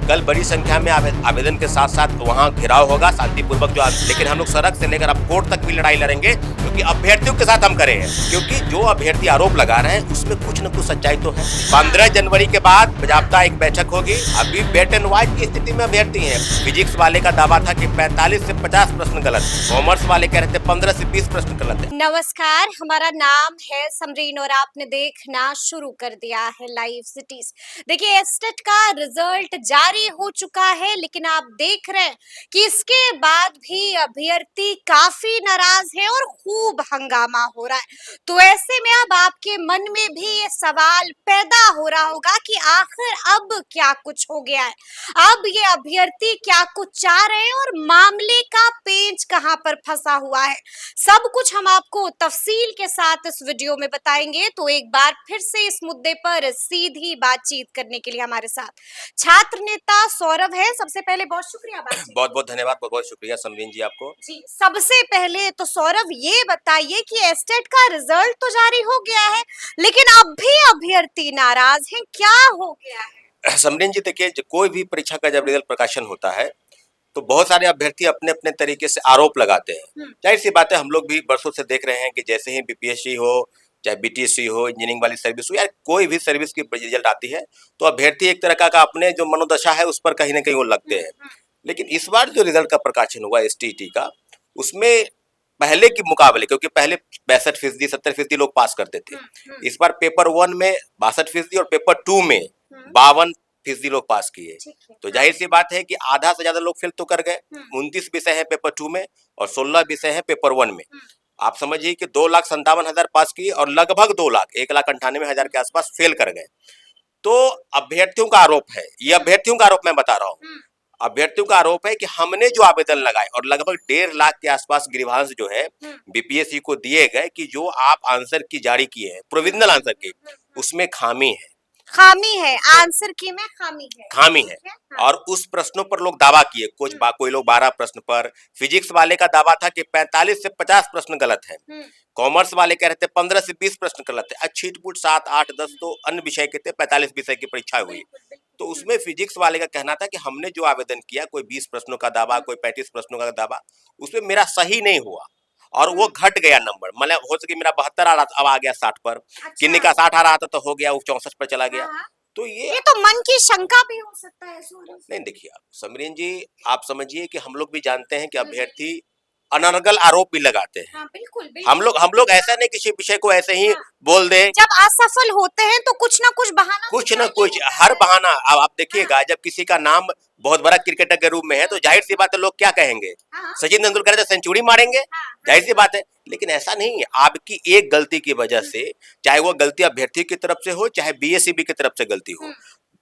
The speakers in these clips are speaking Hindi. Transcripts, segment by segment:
कल बड़ी संख्या में आवेदन के साथ साथ वहाँ घेराव होगा शांतिपूर्वक लेकिन हम लोग सड़क से लेकर अब कोर्ट तक भी लड़ाई लड़ेंगे, क्योंकि अभ्यर्थियों के साथ हम करें हैं, क्योंकि जो अभ्यर्थी आरोप लगा रहे हैं उसमें कुछ न कुछ सच्चाई तो है। 15 जनवरी के बाद बाजाबता एक बैठक होगी। अभी वेट एंड व्हाइट की स्थिति में अभ्यर्थी हैं। फिजिक्स वाले का दावा था कि 45 से 50 प्रश्न गलत, कॉमर्स वाले कह रहे थे 15 से 20 प्रश्न गलत है। नमस्कार, हमारा नाम है समरीन और आपने देखना शुरू कर दिया है लाइव सिटीज। देखिए, एस्टेट का रिजल्ट जारी हो चुका है, लेकिन आप देख रहे हैं कि इसके बाद भी अभ्यर्थी काफी नाराज है और खूब हंगामा हो रहा है। तो ऐसे में अब आपके मन में भी ये सवाल पैदा हो रहा होगा कि आखिर अब क्या कुछ हो गया है, अब ये अभ्यर्थी क्या कुछ चाह रहे हैं और मामले का पेंच कहां पर फंसा हुआ है। सब कुछ हम आपको तफसील के साथ इस वीडियो में बताएंगे। तो एक बार फिर से इस मुद्दे पर सीधी बातचीत करने के लिए हमारे साथ छात्र नेता सौरभ है। सबसे पहले बहुत शुक्रिया। बहुत बहुत धन्यवाद, बहुत बहुत शुक्रिया समरीन जी आपको। जी, सबसे पहले तो सौरभ ये बताइए कि एस्टेट का रिजल्ट तो जारी हो गया है, लेकिन अब भी अभ्यर्थी नाराज हैं, क्या हो गया है? समरीन जी देखिए, कोई भी परीक्षा का जब रिजल्ट प्रकाशन होता है तो बहुत सारे अभ्यर्थी अपने अपने तरीके से आरोप लगाते हैं। जाहिर सी बात है, हम लोग भी बरसों से देख रहे हैं कि जैसे ही बीपीएससी हो, चाहे बीटीएससी हो, इंजीनियरिंग वाली सर्विस हो, या कोई भी सर्विस की रिजल्ट आती है तो अभ्यर्थी एक तरह का अपने जो मनोदशा है उस पर कहीं ना कहीं वो लगते हैं। लेकिन इस बार जो रिजल्ट का प्रकाशन हुआ एसटीईटी का, उसमें पहले के मुकाबले, क्योंकि पहले 65% 70% लोग पास करते थे, इस बार पेपर 1 में 62% और पेपर 2 में 52% लोग पास किए। तो जाहिर सी बात है कि आधा से ज्यादा लोग फेल तो कर गए। 29 विषय है पेपर 2 में और 16 विषय है पेपर 1 में। आप समझिए कि 2,57,000 पास किए और लगभग 1,98,000 के आसपास फेल कर गए। तो अभ्यर्थियों का आरोप है, ये अभ्यर्थियों का आरोप मैं बता रहा हूँ, अभ्यर्थियों का आरोप है कि हमने जो आवेदन लगाए और लगभग 1.5 लाख के आसपास ग्रीवांस जो है बीपीएससी को दिए गए कि जो आप आंसर की जारी किए हैं, प्रोविजनल आंसर की, उसमें खामी है। आंसर की में खामी है। और उस प्रश्नों पर लोग दावा किए, कोई लोग 12 प्रश्न पर। फिजिक्स वाले का दावा था कि 45 से 50 प्रश्न गलत है, कॉमर्स वाले कह रहे थे 15 से 20 प्रश्न गलत है। छीटपुट 7, 8, 10 तो अन्य विषय के थे। 45 विषय की परीक्षा हुई, तो उसमें फिजिक्स वाले का कहना था कि हमने जो आवेदन किया, कोई 20 प्रश्नों का दावा, कोई 35 प्रश्नों का दावा, उसमें मेरा सही नहीं हुआ और वो घट गया नंबर। मतलब हो सके मेरा 72 आ रहा था, अब आ गया 60 पर। किन्नी का 60 आ रहा था तो हो गया वो 64 पर चला गया। तो ये तो मन की शंका भी हो सकता है सूरज। नहीं, देखिए समरीन जी, आप समझिए कि हम लोग भी जानते हैं कि अभ्यर्थी अनर्गल आरोप भी लगाते हैं। बिल्कुल। हम लोग ऐसा नहीं किसी विषय को ऐसे ही बोल दें। जब असफल होते हैं तो कुछ ना कुछ हर बहाना। अब आप देखिएगा, जब किसी का नाम बहुत बड़ा क्रिकेटर के रूप में है तो जाहिर सी बात है लोग क्या कहेंगे, सचिन तेंदुलकर सेंचुरी मारेंगे, जाहिर सी बात है। लेकिन ऐसा नहीं है, आपकी एक गलती की वजह से, चाहे वो गलती अभ्यर्थी की तरफ से हो चाहे बीएसईबी की तरफ से गलती हो,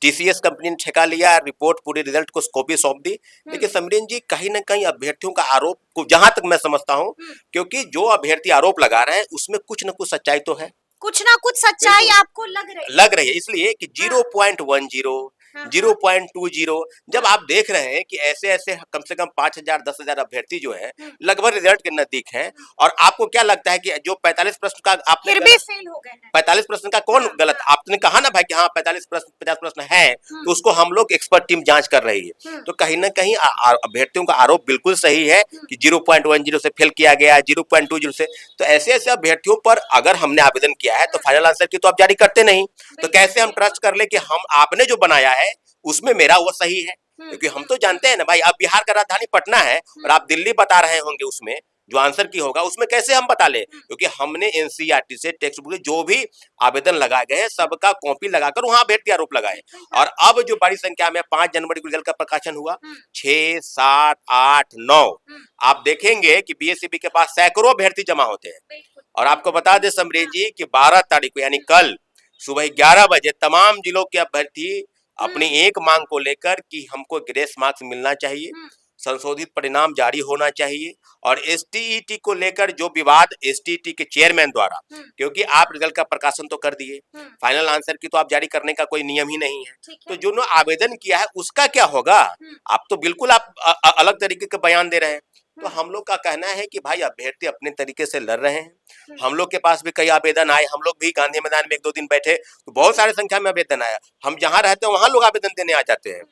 टीसीएस कंपनी ने ठेका लिया, रिपोर्ट पूरे रिजल्ट को कॉपी सौंप दी। लेकिन समरीन जी, कहीं ना कहीं अभ्यर्थियों का आरोप को, जहां तक मैं समझता हूं, क्योंकि जो अभ्यर्थी आरोप लगा रहे हैं उसमें कुछ न कुछ सच्चाई तो है, कुछ ना कुछ सच्चाई आपको लग रही है। इसलिए कि 0.10, 0.20, जब आप देख रहे हैं कि ऐसे ऐसे कम से कम 5,000 10,000 अभ्यर्थी जो है लगभग रिजल्ट के नजदीक हैं, और आपको क्या लगता है कि जो 45 प्रश्न का आपने फिर भी फेल हो गए, 45 प्रश्न का कौन गलत, आपने कहा ना भाई कि हाँ 45 प्रश्न 50 प्रश्न है, तो उसको हम लोग एक्सपर्ट टीम जांच कर रही है। तो कहीं ना कहीं अभ्यर्थियों का आरोप बिल्कुल सही है कि 0.10 से फेल किया गया, 0.20 से। तो ऐसे ऐसे अभ्यर्थियों पर अगर हमने आवेदन किया है तो फाइनल आंसर की तो आप जारी करते नहीं, तो कैसे हम ट्रस्ट कर ले कि हम आपने जो बनाया है उसमें मेरा वो सही है? क्योंकि हम तो जानते हैं ना भाई, अब बिहार का राजधानी पटना है और आप दिल्ली बता रहे होंगे, उसमें जो आंसर की होगा उसमें कैसे हम बता ले? क्योंकि हमने एनसीईआरटी से टेक्स्ट बुक जो भी आवेदन लगाए गए हैं सबका कॉपी लगाकर वहां अभ्यर्थी आरोप लगाए। और अब जो बड़ी संख्या में 5 जनवरी को रिजल्ट का प्रकाशन हुआ, 6, 7, 8, 9, आप देखेंगे कि बीएसईबी के पास सैकड़ों अभ्यर्थी जमा होते हैं। और आपको बता दें समरीन जी कि 12 तारीख को यानी कल सुबह 11 बजे तमाम जिलों के अभ्यर्थी अपनी एक मांग को लेकर कि हमको ग्रेस मार्क्स मिलना चाहिए, संशोधित परिणाम जारी होना चाहिए, और एसटीईटी को लेकर जो विवाद एसटीईटी के चेयरमैन द्वारा, क्योंकि आप रिजल्ट का प्रकाशन तो कर दिए, फाइनल आंसर की तो आप जारी करने का कोई नियम ही नहीं है, तो जो आवेदन किया है उसका क्या होगा? आप तो बिल्कुल आप अलग तरीके के बयान दे रहे हैं। तो हम लोग का कहना है कि भाई अभ्यर्थी अपने तरीके से लड़ रहे हैं। हम लोग के पास भी कई आवेदन आए, हम लोग भी गांधी मैदान में 1-2 दिन बैठे तो बहुत सारी संख्या में आवेदन आया। हम जहां रहते हैं वहां लोग आवेदन देने आ जाते हैं।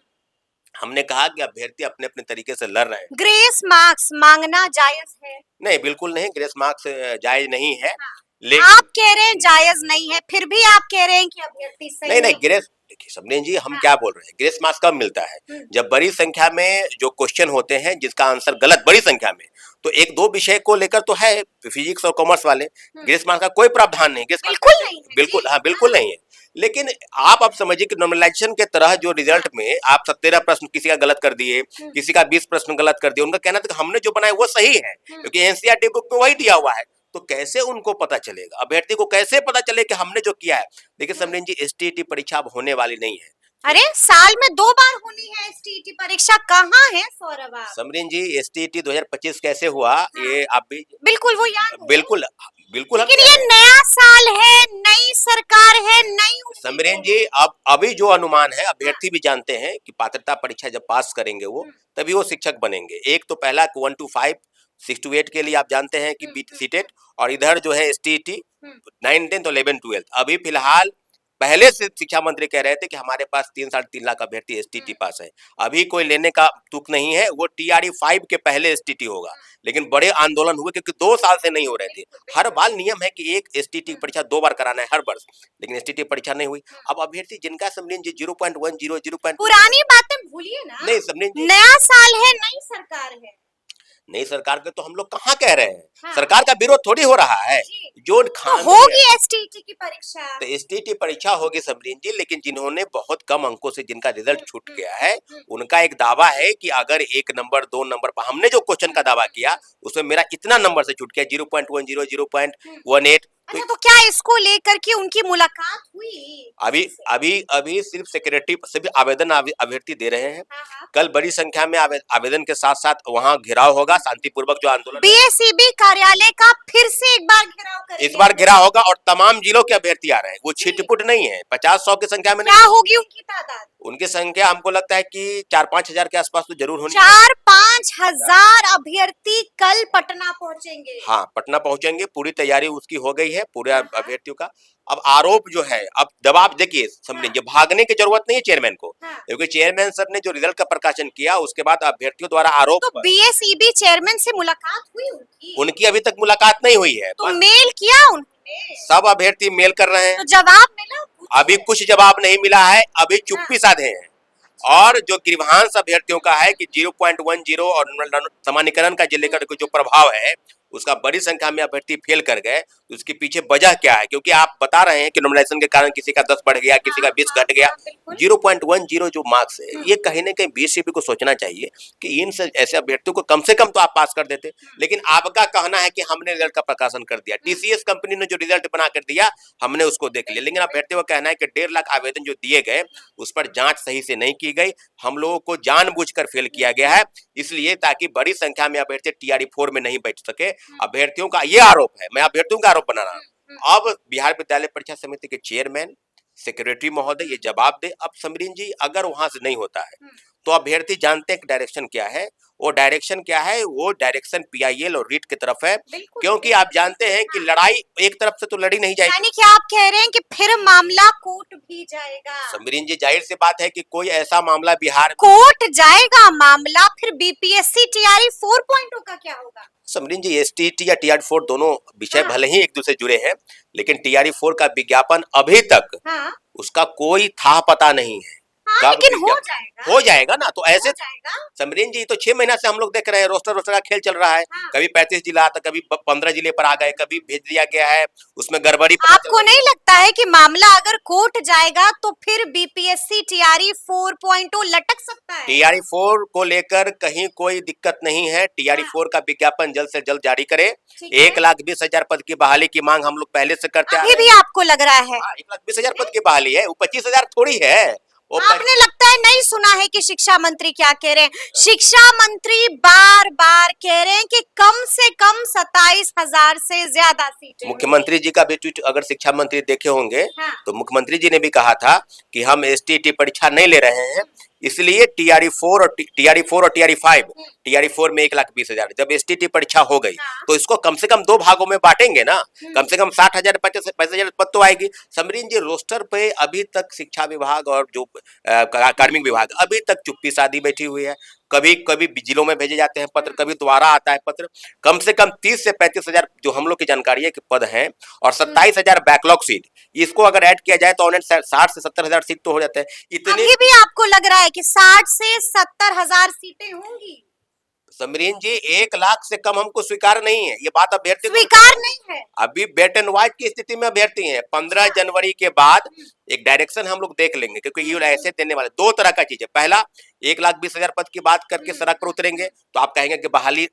हमने कहा कि अभ्यर्थी अपने अपने तरीके से लड़ रहे हैं। ग्रेस मार्क्स मांगना जायज है? नहीं, बिल्कुल नहीं, ग्रेस मार्क्स जायज नहीं है। हाँ। लेकिन आप कह रहे हैं जायज नहीं है, फिर भी आप कह रहे हैं कि अभ्यर्थी सही नहीं, है। ग्रेस, देखिए समझें जी, हम हाँ। क्या बोल रहे हैं, ग्रेस मार्क्स कब मिलता है? जब बड़ी संख्या में जो क्वेश्चन होते हैं जिसका आंसर गलत बड़ी संख्या में, तो एक दो विषय को लेकर तो है, फिजिक्स और कॉमर्स वाले, ग्रेस मार्क्स का कोई प्रावधान नहीं। ग्रेस मार्क्स बिल्कुल नहीं है बिल्कुल, जी। हाँ बिल्कुल नहीं है। लेकिन आप अब समझिए कि नॉर्मलाइजेशन के तरह जो रिजल्ट में आप 17 प्रश्न किसी का गलत कर दिए, किसी का 20 प्रश्न गलत कर दिया, उनका कहना था कि हमने जो बनाया वो सही है, क्योंकि एनसीईआरटी बुक में वही दिया हुआ है। तो कैसे उनको पता चलेगा, अभ्यर्थी को कैसे पता चले कि हमने जो किया है? देखिए समरेन जी, एसटीईटी परीक्षा अब होने वाली नहीं है। अरे साल में 2 बार होनी है एसटीईटी परीक्षा, कहाँ है सौरभ आप? समरीन जी, एसटीईटी 2025 कैसे हुआ, ये आप भी बिल्कुल वो याद है। बिल्कुल बिल्कुल हम लेकिन कह ये रहे हैं। नया साल है, नई सरकार है, नई समरीन जी, अब अभी जो अनुमान है, अभ्यर्थी भी जानते हैं कि पात्रता परीक्षा जब पास करेंगे वो, तभी वो शिक्षक बनेंगे। एक तो पहला 1 to 5, 6 to 8 के लिए आप जानते हैं कि सीटेट, और इधर जो है एसटीईटी 9, 10 और 11, 12। अभी फिलहाल पहले से शिक्षा मंत्री कह रहे थे कि हमारे पास 3 साढ़े 3 लाख अभ्यर्थी एसटीटी पास है। अभी कोई लेने का तुक नहीं है, वो टीआरई 5 के पहले एसटीटी होगा। लेकिन बड़े आंदोलन हुए क्योंकि 2 साल से नहीं हो रहे थे। हर बार नियम है कि एक एसटीटी की परीक्षा 2 बार कराना है हर वर्ष, लेकिन एसटीटी परीक्षा नहीं हुई। अब अभ्यर्थी जिनका समझिए 0.10, 0. पुरानी बातें भूलिए ना, नहीं समझिए, नया साल है, नई सरकार है। नई सरकार के तो हम लोग कहाँ कह रहे हैं, हाँ। सरकार का विरोध थोड़ी हो रहा है। जो तो खामी होगी एसटीईटी की परीक्षा। तो एसटीटी परीक्षा होगी समरीन जी, लेकिन जिन्होंने बहुत कम अंकों से जिनका रिजल्ट छूट गया है, उनका एक दावा है कि अगर 1 नंबर 2 नंबर पर, हमने जो क्वेश्चन का दावा किया उसमें मेरा इतना नंबर से छूट गया 0.10, 0.18, अच्छा, तो क्या इसको लेकर के उनकी मुलाकात हुई? अभी सिर्फ सेक्रेटरी से भी आवेदन अभ्यर्थी दे रहे हैं। हाँ। कल बड़ी संख्या में आवेदन के साथ साथ वहाँ घेराव होगा, शांतिपूर्वक जो आंदोलन, बीएसईबी कार्यालय का फिर से एक बार घेराव करेंगे। इस बार घेराव होगा और तमाम जिलों के अभ्यर्थी आ रहे हैं। वो छिटपुट नहीं है, 50-100 की संख्या में क्या नहीं। होगी उनकी तादाद? उनकी संख्या हमको लगता है कि 4-5 हजार के आसपास तो जरूर होनी। 4-5 हजार अभ्यर्थी कल पटना पहुंचेंगे। हाँ, पटना पहुंचेंगे, पूरी तैयारी उसकी हो गई है पूरे अभ्यर्थियों का। अब आरोप जो है, अब दबाव देखिए समझिए, भागने की जरूरत नहीं है चेयरमैन को, क्योंकि चेयरमैन सर ने जो रिजल्ट का प्रकाशन किया उसके बाद अभ्यर्थियों द्वारा आरोप, तो बीएसईबी चेयरमैन से मुलाकात हुई उनकी अभी तक मुलाकात नहीं हुई है। तो मेल किया उन्होंने? सब अभ्यर्थी मेल कर रहे हैं, तो जवाब मिला? अभी कुछ जवाब नहीं मिला है, अभी चुप्पी साधे हैं। और जो गिरवांश अभ्यर्थियों का है कि 0.10 और सामान्यकरण का जिले का जो प्रभाव है, उसका बड़ी संख्या में अभ्यर्थी फेल कर गए, तो उसके पीछे वजह क्या है? क्योंकि आप बता रहे हैं कि नॉमिनेशन के कारण किसी का 10 बढ़ गया, किसी का 20 घट गया। 0.10 जो मार्क्स है, ये कहीं ना कहीं बीएसईबी को सोचना चाहिए कि इन ऐसे अभ्यर्थियों को कम से कम तो आप पास कर देते। लेकिन आपका कहना है कि हमने रिजल्ट का प्रकाशन कर दिया, टीसीएस कंपनी ने जो रिजल्ट बना कर दिया हमने उसको देख लिया, लेकिन अभ्यर्थियों का कहना है कि 1.5 लाख आवेदन जो दिए गए उस पर जांच सही से नहीं की गई, हम लोगों को जानबूझकर फेल किया गया है, इसलिए ताकि बड़ी संख्या में अभ्यर्थी टीआरई 4 में नहीं बैठ सके। अभ्यर्थियों का ये आरोप है, मैं अभ्यर्थियों का आरोप बना रहा हूं। अब बिहार विद्यालय परीक्षा समिति के चेयरमैन, सेक्रेटरी महोदय ये जवाब दे। अब समरीन जी, अगर वहां से नहीं होता है तो अभ्यर्थी जानते हैं कि डायरेक्शन क्या है, वो डायरेक्शन क्या है, वो डायरेक्शन पीआईएल और रीट की तरफ है, क्योंकि आप जानते हैं कि लड़ाई एक तरफ से तो लड़ी नहीं जाएगी। यानी कि आप कह रहे हैं कि फिर मामला कोर्ट भी जाएगा? समरीन जी, जाहिर सी बात है कि कोई ऐसा मामला बिहार कोर्ट जाएगा मामला, फिर बीपीएससी टीआरई 4.0 का क्या होगा? समरीन जी, एसटीईटी या टीआरई 4 दोनों विषय भले ही एक दूसरे जुड़े हैं, लेकिन टीआरई 4 का विज्ञापन अभी तक उसका कोई था पता नहीं है। लेकिन हो जाएगा ना, तो ऐसे समरीन जी, तो 6 महीना से हम लोग देख रहे हैं, रोस्टर का खेल चल रहा है। कभी 35 जिला आता, कभी 15 जिले पर आ गए, कभी भेज दिया गया है, उसमें गड़बड़ी। आपको नहीं लगता है कि मामला अगर कोर्ट जाएगा तो फिर बीपीएससी टीआरई 4.0 लटक सकता है? टीआरई 4 को लेकर कहीं कोई दिक्कत नहीं है, टीआरई 4 का विज्ञापन जल्द से जल्द जारी करे। 1,20,000 पद की बहाली की मांग हम लोग पहले से करते हैं। अभी भी आपको लग रहा है 1,20,000 पद की बहाली है, वो 25,000 थोड़ी है। आपने लगता है नहीं सुना है कि शिक्षा मंत्री क्या कह रहे हैं? शिक्षा मंत्री बार बार कह रहे हैं कि कम से कम 27,000 से ज्यादा सीटें। मुख्यमंत्री जी का भी ट्वीट अगर शिक्षा मंत्री देखे होंगे तो मुख्यमंत्री जी ने भी कहा था कि हम एसटीईटी परीक्षा नहीं ले रहे हैं, इसलिए टीआरई 4 और टीआरई 4 में 1,20,000। जब एसटीटी परीक्षा हो गई तो इसको कम से कम 2 भागों में बांटेंगे ना, कम से कम 60,000 65,000 पद तो आएगी। समरीन जी, रोस्टर पे अभी तक शिक्षा विभाग और जो कार्मिक विभाग अभी तक चुप्पी साधी बैठी हुई है। कभी कभी जिलों में भेजे जाते हैं पत्र, कभी दोबारा आता है पत्र। कम से कम 30 से 35,000 जो हम लोग की जानकारी है कि पद हैं, और 27,000 बैकलॉग सीट। इसको अगर ऐड किया जाए तो ऑनलाइन 60 से 70,000 सीट तो हो जाते हैं। इतने अभी भी आपको लग रहा है कि 60 से 70,000 सीटें होंगी? समरीन जी, 1 लाख से कम हमको स्वीकार नहीं है, ये बात अभ्यर्थी स्वीकार नहीं है। अभी वेट एंड वॉच की स्थिति में अभ्यर्थी हैं। 15 जनवरी के बाद एक डायरेक्शन हम लोग देख लेंगे, क्योंकि ये ऐसे देने वाले 2 तरह का चीज है। पहला, 1,20,000 पद की बात करके सड़क पर उतरेंगे तो आप कहेंगे कि बहाली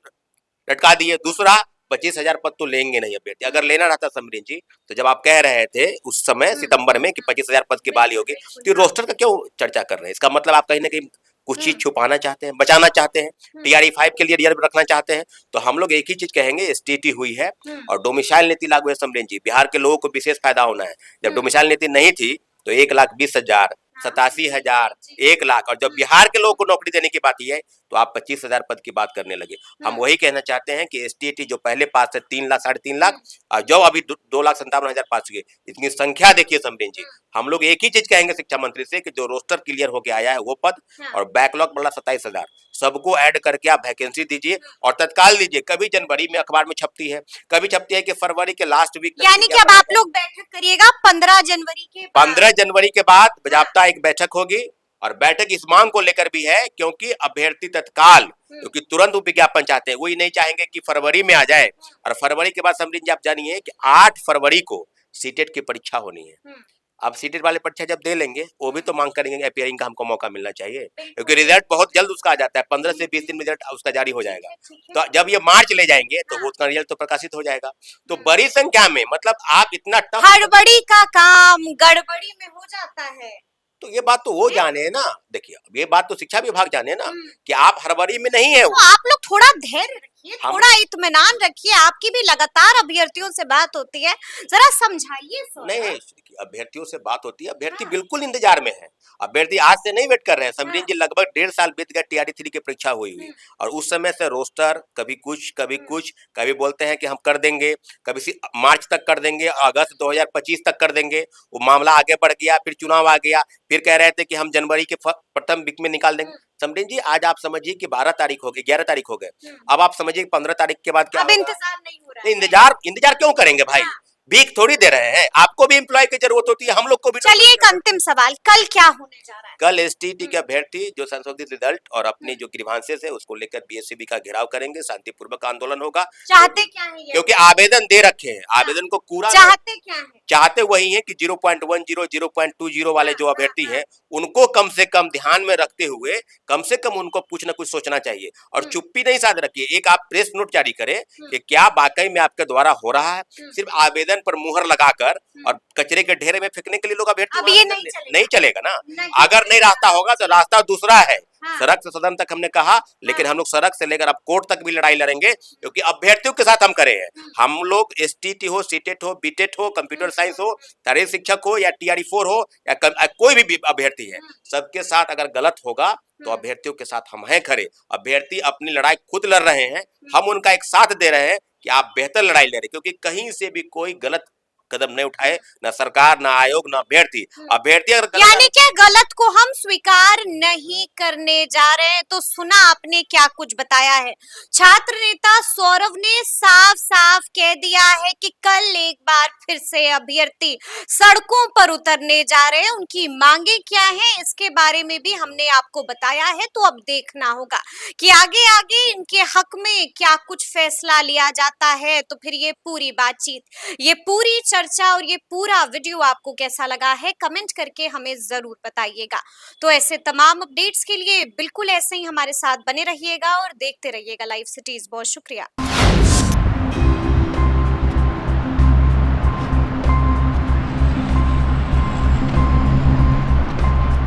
लटका दिए। दूसरा, 25,000 पद तो लेंगे नहीं अभ्यर्थी। अगर लेना रहता समरीन जी, तो जब आप कह रहे थे उस समय सितंबर में कि 25,000 पद की बहाली होगी, तो रोस्टर का क्यों चर्चा कर रहे हैं? इसका मतलब आप कहीं ना कहीं कुछ चीज छुपाना चाहते हैं, बचाना चाहते हैं, टीआरई 5 के लिए रिजर्व रखना चाहते हैं। तो हम लोग एक ही चीज कहेंगे, एसटीटी हुई है और डोमिसाइल नीति लागू है समरीन जी। बिहार के लोगों को विशेष फायदा होना है। जब डोमिसाइल नीति नहीं थी तो 1,20,000, 87,000, 1 लाख, और जब बिहार के लोगों को नौकरी देने की बात है तो आप 25,000 पद की बात करने लगे। हम वही कहना चाहते हैं कि एसटीटी जो पहले पास है 3 लाख, 3.5 लाख, और जो अभी 2,57,000 पास हुए, इतनी संख्या देखिए समरीन जी। हम लोग एक ही चीज कहेंगे शिक्षा मंत्री से कि जो रोस्टर क्लियर होके आया है वो पद, और बैकलॉग बढ़ा 27,000, सबको ऐड करके आप वैकेंसी दीजिए और तत्काल दीजिए। कभी जनवरी में अखबार में छपती है, कभी छपती है कि फरवरी के लास्ट वीक। यानी कि अब आप लोग बैठक करिएगा 15 जनवरी के बाद। 15 जनवरी के बाद बजाबता एक बैठक होगी, और बैठक इस मांग को लेकर भी है क्योंकि अभ्यर्थी तत्काल, क्योंकि तुरंत वो विज्ञापन चाहते हैं, वही नहीं चाहेंगे कि फरवरी में आ जाए। और फरवरी के बाद समझिए जी, आप जानिए कि 8 फरवरी को सीटेट की परीक्षा होनी है। अब सीटेट वाले परीक्षा जब दे लेंगे, वो भी तो मांग करेंगे अपियरिंग का हमको मौका मिलना चाहिए, क्योंकि रिजल्ट बहुत जल्द उसका आ जाता है। 15 से 20 दिन में रिजल्ट उसका जारी हो जाएगा। तो जब ये मार्च ले जाएंगे तो उसका रिजल्ट तो प्रकाशित हो जाएगा। तो बड़ी संख्या में, मतलब आप इतना टफ, हड़बड़ी का काम गड़बड़ी में हो जाता है। तो ये बात तो वो जाने ना। देखिए, ये बात तो शिक्षा विभाग जाने ना कि आप हड़बड़ी में नहीं है। तो आप लोग थोड़ा धैर्य रखिए, थोड़ा इत्मीनान रखिए। आपकी भी लगातार अभ्यर्थियों से बात होती है, जरा समझाइए। नहीं, अभ्यर्थियों से बात होती है, अभ्यर्थी बिल्कुल इंतजार में है। अभ्यर्थी आज से नहीं वेट कर रहे हैं समरीन जी। लगभग 1.5 साल बीत गया टीआरई 3 की परीक्षा हुई हुई, और उस समय से रोस्टर कभी कुछ कभी कुछ, कभी बोलते हैं कि हम कर देंगे, कभी मार्च तक कर देंगे, अगस्त 2025 तक कर देंगे। वो मामला आगे बढ़ गया, फिर चुनाव आ गया, फिर कह रहे थे कि हम जनवरी के प्रथम वीक में निकाल देंगे। समरीन जी, आज आप समझिए कि 12 तारीख हो गई, 11 तारीख हो गए। अब आप समझिए 15 तारीख के बाद क्या अब इंतजार नहीं हो रहा है। इंतजार क्यों करेंगे भाई? वीक थोड़ी दे रहे हैं, आपको भी एम्प्लॉय की जरूरत होती है, हम लोग को भी। चलिए, एक अंतिम सवाल, कल क्या होने जा रहा है? कल एसटीटी के अभ्यर्थी जो संशोधित रिजल्ट और अपने जो ग्रीवांसेस है उसको लेकर बीएससीबी का घेराव करेंगे। शांतिपूर्वक आंदोलन होगा। चाहते क्या है ये? क्योंकि आवेदन दे रखे हैं, आवेदन को पूरा चाहते क्या है? चाहते वही है कि 0.10 0.20 वाले जो अभ्यर्थी हैं उनको कम से कम ध्यान में रखते हुए कम से कम उनको कुछ ना कुछ सोचना चाहिए, और चुप्पी नहीं साध रखिए। एक आप प्रेस नोट जारी करें कि क्या वाकई में आपके द्वारा हो रहा है। सिर्फ आवेदन पर मुहर लगाकर और कचरे के ढेरे में फेंकने के लिए लोग अभ्यर्थी अब ये नहीं चलेगा ना। नहीं। अगर नहीं रास्ता होगा तो रास्ता दूसरा है। हाँ। सड़क से सदन तक हमने कहा, लेकिन हम लोग सड़क से लेकर अब कोर्ट तक भी लड़ाई लड़ेंगे, क्योंकि अभ्यर्थियों के साथ हम खड़े हैं। हम लोग एसटीटी हो, सीटेट हो, बीटेट हो, कंप्यूटर साइंस हो, शारीरिक शिक्षक हो, या टीआरई 4 हो, या कोई भी अभ्यर्थी है, सबके साथ अगर गलत होगा तो अभ्यर्थियों के साथ हम हैं खड़े। अभ्यर्थी अपनी लड़ाई खुद लड़ रहे हैं, हम उनका एक साथ दे रहे हैं कि आप बेहतर लड़ाई लड़े, क्योंकि कहीं से भी कोई गलत कदम नहीं उठाए, ना सरकार, ना आयोग, ना अभ्यर्थी। अभ्यर्थी अगर यानी क्या गलत को हम स्वीकार नहीं करने जा रहे हैं? तो सुना आपने क्या कुछ बताया है। छात्र नेता सौरव ने साफ साफ कह दिया है कि कल एक बार फिर से अभ्यर्थी सड़कों पर उतरने जा रहे हैं। उनकी मांगे क्या हैं, इसके बारे में भी हमने आपको बताया है। तो अब देखना होगा कि आगे आगे इनके हक में क्या कुछ फैसला लिया जाता है। तो फिर ये पूरी बातचीत, ये पूरी चर्चा और ये पूरा वीडियो आपको कैसा लगा है, कमेंट करके हमें जरूर बताइएगा। तो ऐसे तमाम अपडेट्स के लिए बिल्कुल ऐसे ही हमारे साथ बने रहिएगा और देखते रहिएगा लाइव सिटीज। बहुत शुक्रिया।